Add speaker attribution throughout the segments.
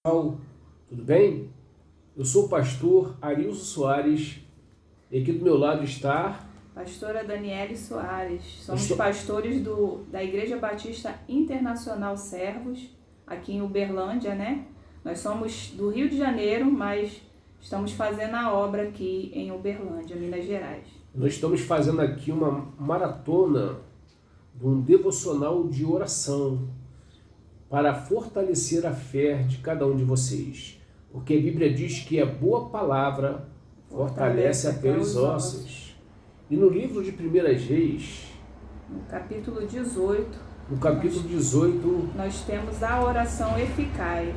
Speaker 1: Pessoal, tudo bem? Eu sou o pastor Arilson Soares e aqui do meu lado está
Speaker 2: Pastora Daniele Soares. Somos pastores da Igreja Batista Internacional Servos, aqui em Uberlândia, né? Nós somos do Rio de Janeiro, mas estamos fazendo a obra aqui em Uberlândia, Minas Gerais.
Speaker 1: Nós estamos fazendo aqui uma maratona de um devocional de oração para fortalecer a fé de cada um de vocês. Porque a Bíblia diz que a boa palavra fortalece até os ossos. E no livro de 1 Reis,
Speaker 2: no capítulo 18, nós temos a oração eficaz,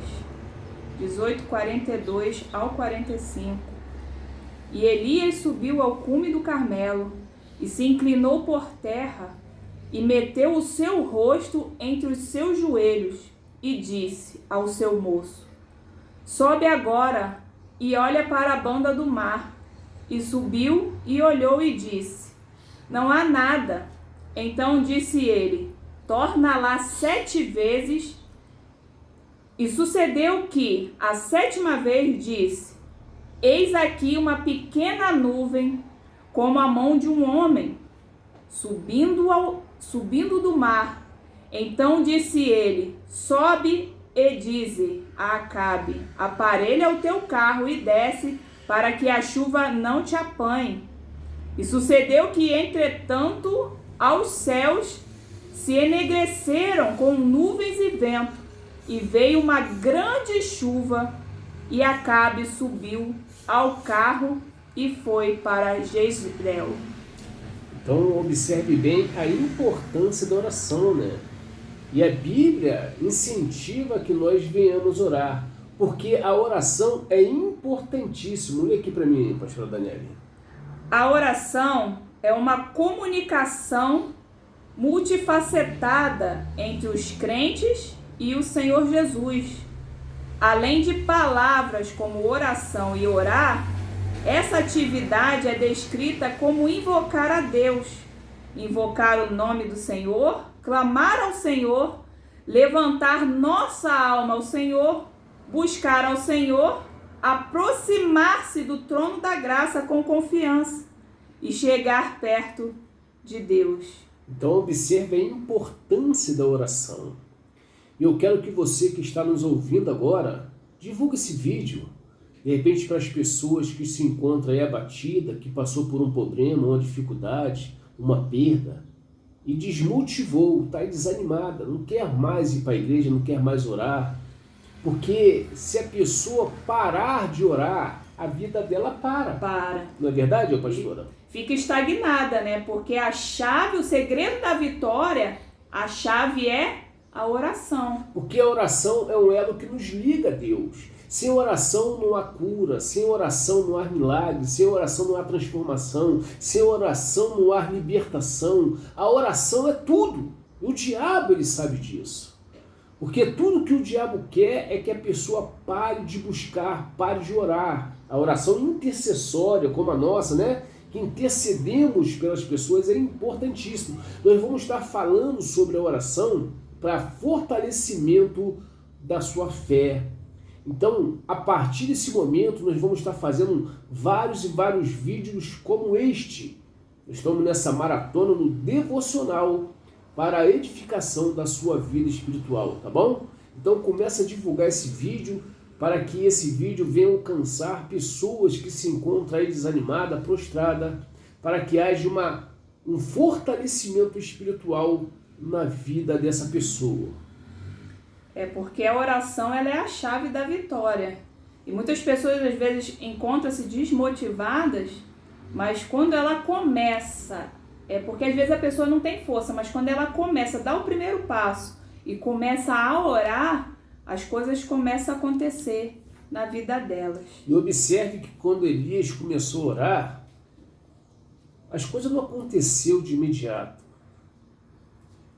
Speaker 2: 18:42 ao 45. E Elias subiu ao cume do Carmelo e se inclinou por terra e meteu o seu rosto entre os seus joelhos e disse ao seu moço: sobe agora e olha para a banda do mar. E subiu e olhou e disse: não há nada. Então disse ele: torna lá 7 vezes. E sucedeu que, a 7ª vez, disse: eis aqui uma pequena nuvem, como a mão de um homem, subindo do mar. Então disse ele: sobe e dize a Acabe: aparelha o teu carro e desce, para que a chuva não te apanhe. E sucedeu que, entretanto, aos céus se enegreceram com nuvens e vento, e veio uma grande chuva, e Acabe subiu ao carro e foi para Jezreel.
Speaker 1: Então observe bem a importância da oração, né? E a Bíblia incentiva que nós venhamos orar, porque a oração é importantíssima. Olha aqui para mim, pastora Daniele.
Speaker 2: A oração é uma comunicação multifacetada entre os crentes e o Senhor Jesus. Além de palavras como oração e orar, essa atividade é descrita como invocar a Deus, invocar o nome do Senhor, clamar ao Senhor, levantar nossa alma ao Senhor, buscar ao Senhor, aproximar-se do trono da graça com confiança e chegar perto de Deus.
Speaker 1: Então observe a importância da oração. E eu quero que você que está nos ouvindo agora, divulgue esse vídeo, de repente para as pessoas que se encontram aí abatida, que passou por um problema, uma dificuldade, uma perda, e desmotivou, está desanimada, não quer mais ir para a igreja, não quer mais orar. Porque se a pessoa parar de orar, a vida dela para. Não é verdade, ô pastora?
Speaker 2: Fica estagnada, né? Porque a chave, o segredo da vitória, a chave é a oração.
Speaker 1: Porque a oração é um elo que nos liga a Deus. Sem oração não há cura, sem oração não há milagre, sem oração não há transformação, sem oração não há libertação. A oração é tudo. O diabo, ele sabe disso. Porque tudo que o diabo quer é que a pessoa pare de buscar, pare de orar. A oração intercessória, como a nossa, né? Que intercedemos pelas pessoas, é importantíssimo. Nós vamos estar falando sobre a oração para fortalecimento da sua fé. Então, a partir desse momento, nós vamos estar fazendo vários e vários vídeos como este. Estamos nessa maratona no devocional para a edificação da sua vida espiritual, tá bom? Então comece a divulgar esse vídeo para que esse vídeo venha alcançar pessoas que se encontram aí desanimada, prostrada, para que haja um fortalecimento espiritual na vida dessa pessoa.
Speaker 2: É porque a oração, ela é a chave da vitória. E muitas pessoas às vezes encontram-se desmotivadas, mas quando ela começa, é porque às vezes a pessoa não tem força, mas quando ela começa a dar o primeiro passo e começa a orar, as coisas começam a acontecer na vida delas.
Speaker 1: E observe que quando Elias começou a orar, as coisas não aconteceram de imediato.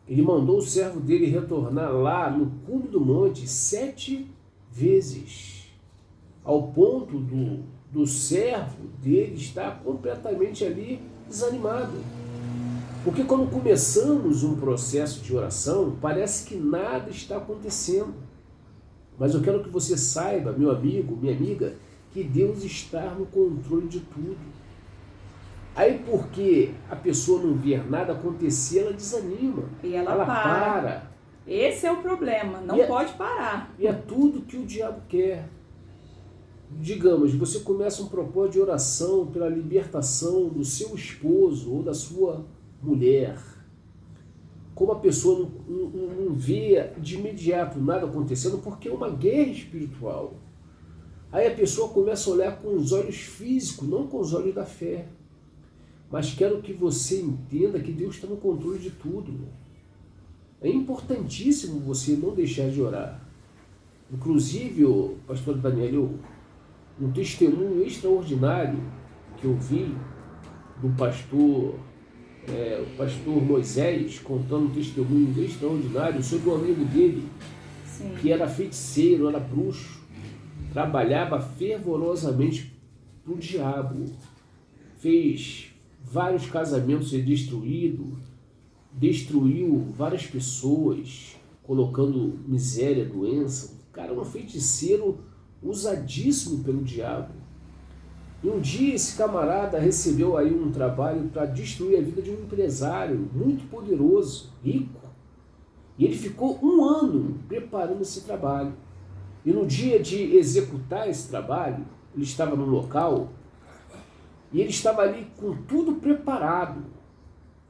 Speaker 1: Ele mandou o servo dele retornar lá no cume do monte 7 vezes, ao ponto do servo dele estar completamente ali desanimado. Porque quando começamos um processo de oração, parece que nada está acontecendo. Mas eu quero que você saiba, meu amigo, minha amiga, que Deus está no controle de tudo. Aí porque a pessoa não vê nada acontecer, ela desanima.
Speaker 2: E ela para. Esse é o problema, não pode parar.
Speaker 1: E é tudo que o diabo quer. Digamos, você começa um propósito de oração pela libertação do seu esposo ou da sua mulher. Como a pessoa não vê de imediato nada acontecendo, porque é uma guerra espiritual. Aí a pessoa começa a olhar com os olhos físicos, não com os olhos da fé. Mas quero que você entenda que Deus está no controle de tudo. É importantíssimo você não deixar de orar. Inclusive, pastor Daniel, um testemunho extraordinário que eu vi do pastor Moisés, contando um testemunho extraordinário sobre um amigo dele,
Speaker 2: Sim.
Speaker 1: que era feiticeiro, era bruxo, trabalhava fervorosamente para o diabo, fez vários casamentos ser destruídos, destruiu várias pessoas, colocando miséria, doença. O cara era um feiticeiro usadíssimo pelo diabo. E um dia esse camarada recebeu aí um trabalho para destruir a vida de um empresário muito poderoso, rico. E ele ficou 1 ano preparando esse trabalho. E no dia de executar esse trabalho, ele estava no local e ele estava ali com tudo preparado.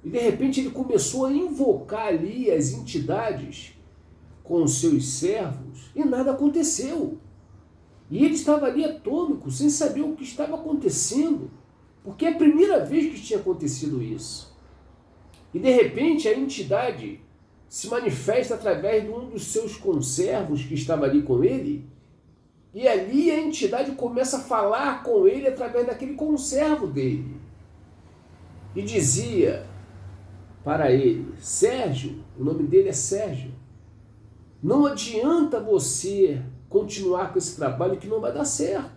Speaker 1: E de repente ele começou a invocar ali as entidades com os seus servos e nada aconteceu. E ele estava ali atônico, sem saber o que estava acontecendo, porque é a primeira vez que tinha acontecido isso. E de repente a entidade se manifesta através de um dos seus conservos que estava ali com ele, e ali a entidade começa a falar com ele através daquele conservo dele. E dizia para ele: Sérgio, o nome dele é Sérgio, não adianta você continuar com esse trabalho que não vai dar certo.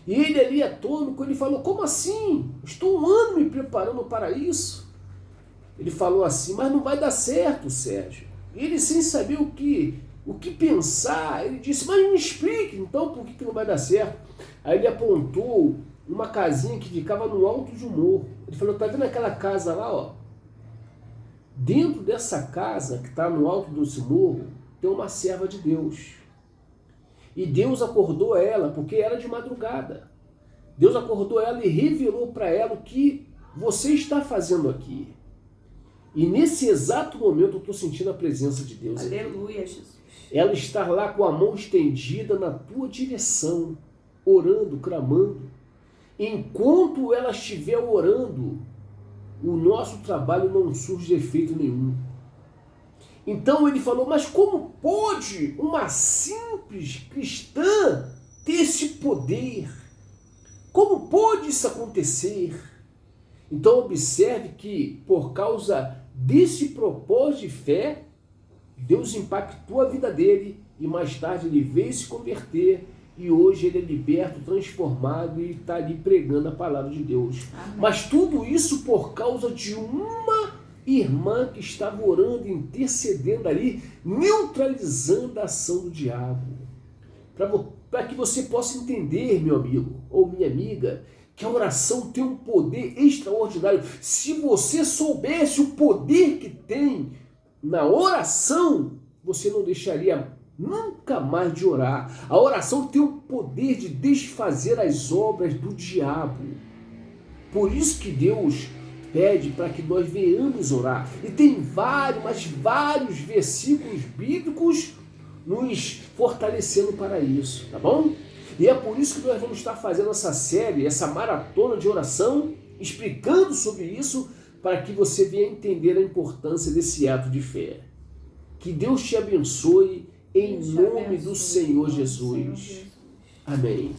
Speaker 1: E ele ali atônico, ele falou: como assim? Estou 1 ano me preparando para isso. Ele falou assim: mas não vai dar certo, Sérgio. E ele, sem saber o que pensar, ele disse: mas me explique então por que não vai dar certo. Aí ele apontou uma casinha que ficava no alto de um morro. Ele falou: tá vendo aquela casa lá, ó? Dentro dessa casa que está no alto desse morro tem uma serva de Deus. E Deus acordou ela, porque era de madrugada. Deus acordou ela e revelou para ela o que você está fazendo aqui. E nesse exato momento eu estou sentindo a presença de Deus.
Speaker 2: Aleluia,
Speaker 1: aqui.
Speaker 2: Jesus.
Speaker 1: Ela está lá com a mão estendida na tua direção, orando, clamando. Enquanto ela estiver orando, o nosso trabalho não surge de efeito nenhum. Então ele falou: mas como pode uma simples cristã ter esse poder? Como pode isso acontecer? Então observe que por causa desse propósito de fé, Deus impactou a vida dele e mais tarde ele veio se converter e hoje ele é liberto, transformado e está ali pregando a palavra de Deus.
Speaker 2: Amém. Mas
Speaker 1: tudo isso por causa de uma irmã que estava orando, intercedendo ali, neutralizando a ação do diabo. Para que você possa entender, meu amigo ou minha amiga, que a oração tem um poder extraordinário. Se você soubesse o poder que tem na oração, você não deixaria nunca mais de orar. A oração tem o poder de desfazer as obras do diabo. Por isso que Deus pede para que nós venhamos orar. E tem vários versículos bíblicos nos fortalecendo para isso, tá bom? E é por isso que nós vamos estar fazendo essa série, essa maratona de oração, explicando sobre isso, para que você venha entender a importância desse ato de fé. Que Deus te abençoe em nome do Senhor Jesus. Amém.